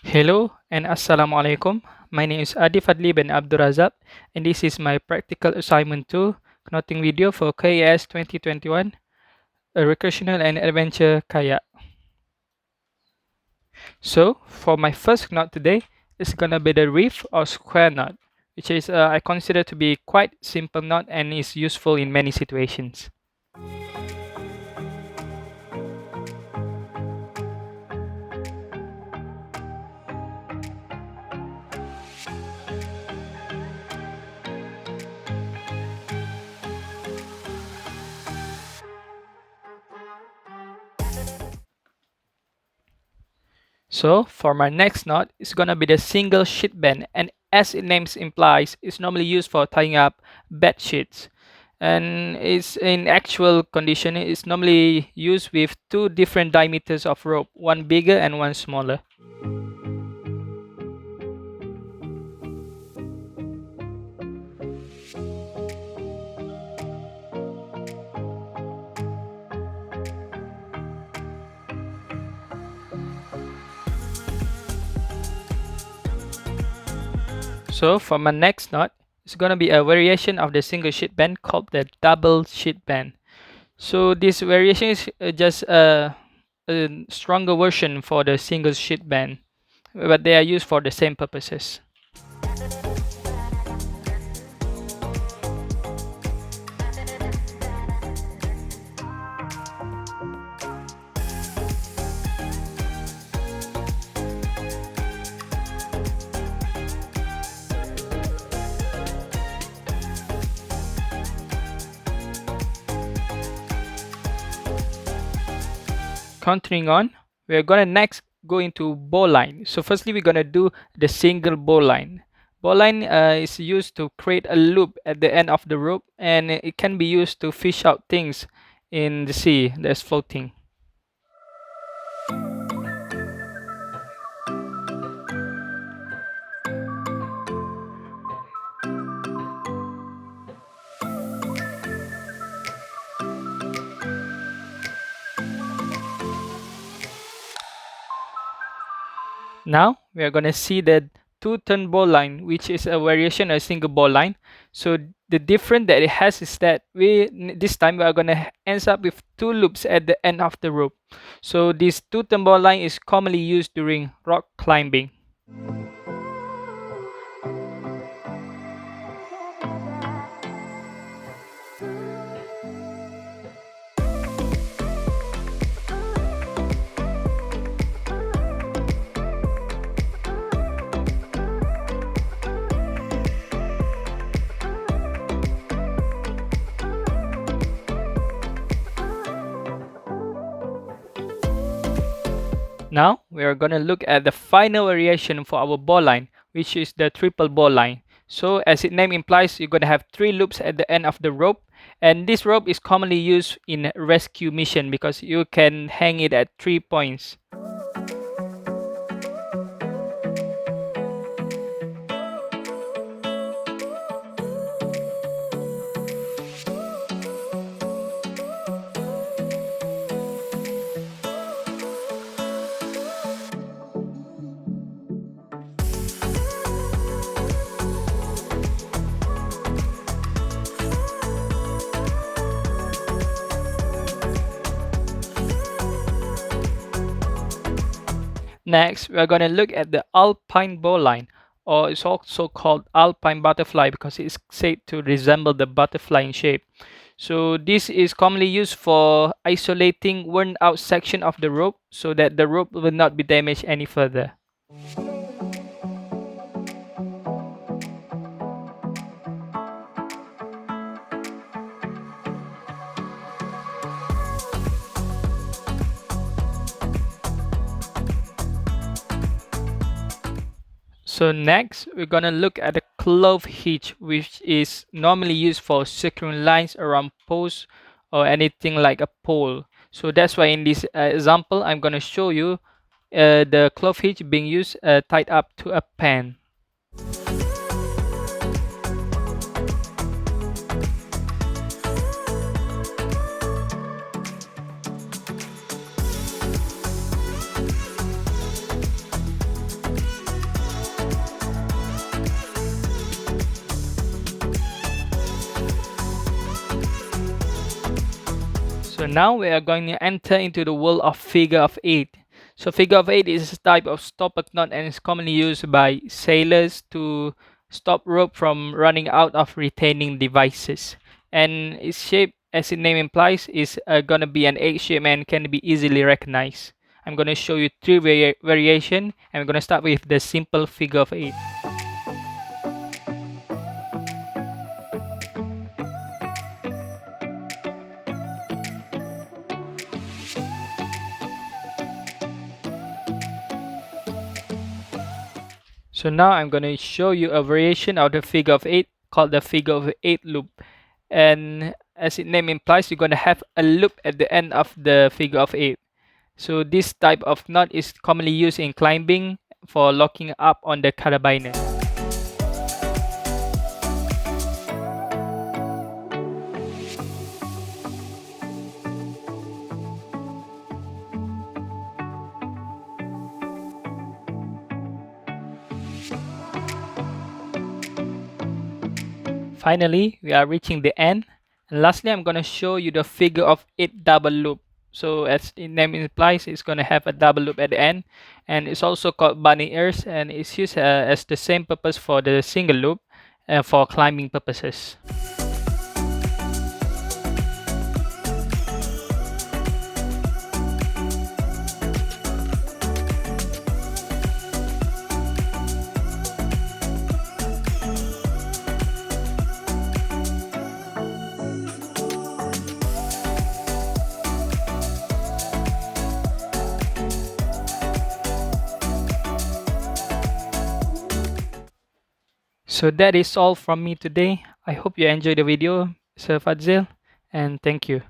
Hello and Assalamualaikum. My name is Adi Fadhli bin Abdurazak and this is my practical assignment 2 canoeing video for KAS2021, a recreational and adventure kayak. So for my first knot today, it's gonna be the reef or square knot, which is I consider to be quite simple knot and is useful in many situations. So for my next knot, it's gonna be the single sheet bend, and as its name implies, it's normally used for tying up bed sheets. And it's in actual condition, it's normally used with two different diameters of rope, one bigger and one smaller. So for my next knot, it's gonna be a variation of the single sheet bend called the double sheet bend. So this variation is just a stronger version for the single sheet bend, but they are used for the same purposes. Continuing on, we're gonna next go into bowline. So firstly, we're gonna do the single bowline. Bowline is used to create a loop at the end of the rope, and it can be used to fish out things in the sea that's floating. Now we are gonna see the two-turn bowline, which is a variation of a single bowline. So the difference that it has is that this time we are gonna end up with two loops at the end of the rope. So this two-turn bowline is commonly used during rock climbing. Now we are gonna look at the final variation for our bowline, which is the triple bowline. So as its name implies, you're gonna have three loops at the end of the rope, and this rope is commonly used in rescue mission because you can hang it at 3 points. Next, we are going to look at the Alpine bowline, or it's also called Alpine butterfly because it's said to resemble the butterfly in shape. So this is commonly used for isolating worn out section of the rope so that the rope will not be damaged any further. So next, we're gonna look at the Clove Hitch, which is normally used for securing lines around posts or anything like a pole. So that's why in this example, I'm gonna show you the Clove Hitch being used tied up to a pen. So now we are going to enter into the world of figure of eight. So figure of eight is a type of stopper knot and is commonly used by sailors to stop rope from running out of retaining devices. And its shape, as its name implies, is gonna be an eight shape and can be easily recognized. I'm gonna show you three variation, and we're gonna start with the simple figure of eight. So now I'm going to show you a variation of the figure of eight called the figure of eight loop. And as its name implies, you're going to have a loop at the end of the figure of eight. So this type of knot is commonly used in climbing for locking up on the carabiner. Finally, we are reaching the end. And lastly, I'm going to show you the figure of eight double loop. So as the name implies, it's going to have a double loop at the end, and it's also called bunny ears, and it's used as the same purpose for the single loop for climbing purposes. So that is all from me today. I hope you enjoyed the video, Sir Fadhli, and thank you.